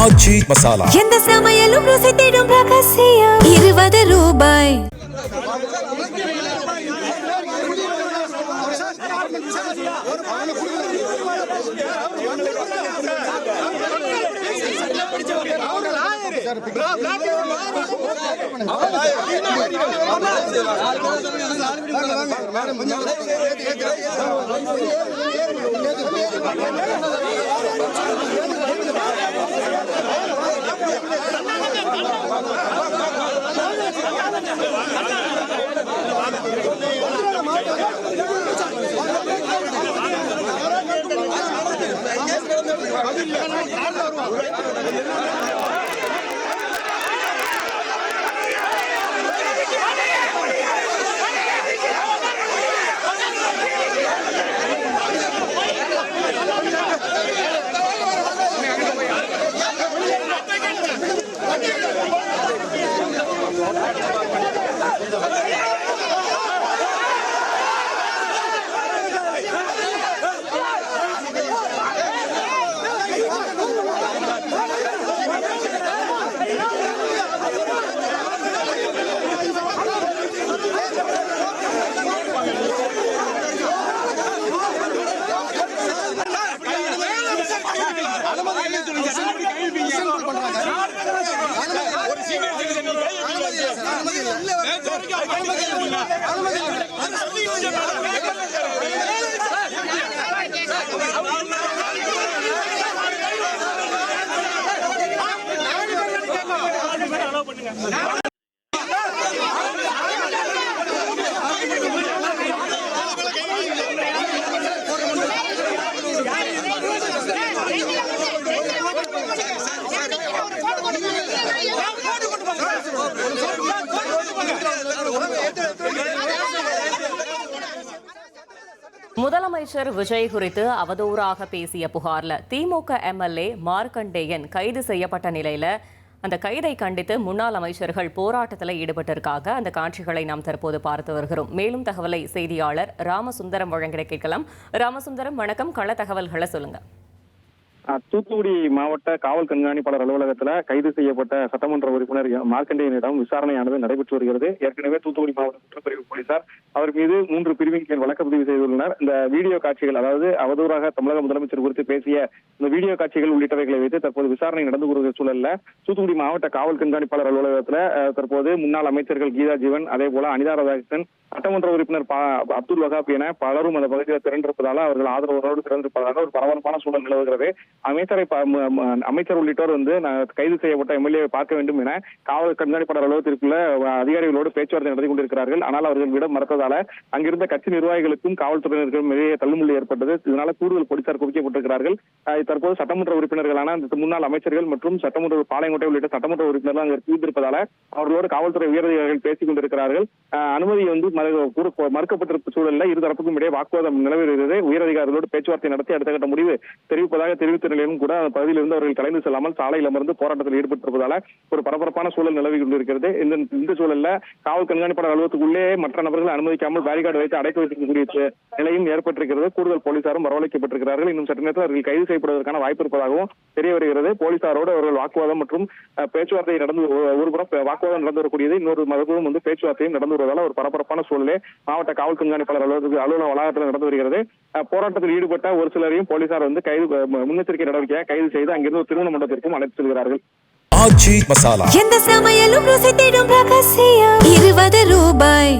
ஆச்சி மசாலா. எந்த சமையலும் ருசி தேடும் ரகசியம். 20 ரூபாய். முதலமைச்சர் விஜய் குறித்து அவதூறாக பேசிய புகார்ல திமுக எம்எல்ஏ மார்க்கண்டேயன் கைது செய்யப்பட்ட நிலையில அந்த கைதை கண்டித்து முன்னாள் அமைச்சர்கள் போராட்டத்தில் ஈடுபட்டிருக்காங்க. அந்த காட்சிகளை நாம் தற்போது பார்த்து வருகிறோம். மேலும் தகவலை செய்தியாளர் ராமசுந்தரம் வழங்கிட கேட்கலாம். ராமசுந்தரம், வணக்கம். கள தகவல்களை சொல்லுங்க. தூத்துக்குடி மாவட்ட காவல் கண்காணிப்பாளர் அலுவலகத்துல கைது செய்யப்பட்ட சட்டமன்ற உறுப்பினர் மார்க்கண்டேயனிடம் விசாரணையானது நடைபெற்று வருகிறது. ஏற்கனவே தூத்துக்குடி மாவட்ட குற்றப்பிரிவு போலீசார் அவர் மீது 3 பிரிவின் கீழ் வழக்கு பதிவு செய்துள்ளனர். இந்த வீடியோ காட்சிகள், அதாவது அவதூறாக தமிழக முதலமைச்சர் குறித்து பேசிய இந்த வீடியோ காட்சிகள் உள்ளிட்டவைகளை வைத்து தற்போது விசாரணை நடந்து வருகிற சூழல்ல தூத்துக்குடி மாவட்ட காவல் கண்காணிப்பாளர் அலுவலகத்துல தற்போது முன்னாள் அமைச்சர்கள் கீதா ஜீவன், அதே போல அனிதா ராதாகிருஷ்ணன், சட்டமன்ற உறுப்பினர் அப்துல் வகாப் என பலரும் அந்த பகுதியில் திரண்டிருப்பதால அவர்கள் ஆதரவோடு திரண்டிருப்பதாக ஒரு பரபரப்பான சூழல் நிலவுகிறது. அமைச்சர் உள்ளிட்டோர் கைது செய்யப்பட்ட எம்எல்ஏவை பார்க்க வேண்டும் என காவல் கண்காணிப்பாளர் அலுவலகத்திற்குள்ள அதிகாரிகளோடு பேச்சுவார்த்தை நடத்தி கொண்டிருக்கிறார்கள். ஆனால் அவர்கள் விட மறுத்ததால அங்கிருந்த கட்சி நிர்வாகிகளுக்கும் காவல்துறையினருக்கும் இடையே தள்ளுமுள்ளி ஏற்பட்டது. இதனால கூடுதல் போலீசார் குவிக்கப்பட்டிருக்கிறார்கள். தற்போது சட்டமன்ற உறுப்பினர்களான முன்னாள் அமைச்சர்கள் மற்றும் சட்டமன்ற பாளையங்கோட்டை உள்ளிட்ட சட்டமன்ற உறுப்பினர்கள் அங்கு குவிந்திருப்பதால அவர்களோடு காவல்துறை உயரதிகாரிகள் பேசிக் கொண்டிருக்கிறார்கள். அனுமதி மறுக்கப்பட்டிருப்ப சூழலில் இருதரப்புக்கும் இடையே வாக்குவாதம் நிலவி வருகிறது. உயரதிகாரிகளோடு பேச்சுவார்த்தை நடத்தி அடுத்த கட்ட முடிவு தெரிவிப்பதாக தெரிவித்த நிலையிலும் கூட அந்த பகுதியில் இருந்து அவர்கள் கலைந்து செல்லாமல் சாலையில் அமர்ந்து போராட்டத்தில் ஈடுபட்டிருப்பதால ஒரு பரபரப்பான சூழல் நிலவி கொண்டிருக்கிறது. இந்த சூழல்ல காவல் கண்காணிப்பாளர் அலுவலகத்துக்குள்ளே மற்ற நபர்கள் அனுமதிக்காமல் பேரிகார்டு வைத்து அடைத்து வைக்கக்கூடிய நிலையும் ஏற்பட்டிருக்கிறது. கூடுதல் போலீசாரும் வரவழைக்கப்பட்டிருக்கிறார்கள். இன்னும் சற்று நேரத்தில் அவர்கள் கைது செய்யப்படுவதற்கான வாய்ப்பு இருப்பதாகவும் தெரிய வருகிறது. போலீசாரோடு அவர்கள் வாக்குவாதம் மற்றும் பேச்சுவார்த்தை நடந்து ஒருபுறம் வாக்குவாதம் நடந்து வரக்கூடியது, இன்னொரு மறுபுறம் பேச்சுவார்த்தையும் நடந்து வருவதால் ஒரு பரபரப்பான சூழலே மாவட்ட காவல் கண்காணிப்பாளர் அலுவலக வளாகத்தில் நடந்து வருகிறது. போராட்டத்தில் ஈடுபட்ட ஒரு சிலரையும் போலீசார் முன்னெச்சரிக்கை நடவடிக்கையாக கைது செய்து அங்கிருந்து திருமண மண்டபத்திற்கும் அழைத்து செல்கிறார்கள். ஆச்சி மசாலா. எந்த சமையலும் ருசி தேடும் ரகசியம். 20 ரூபாய்.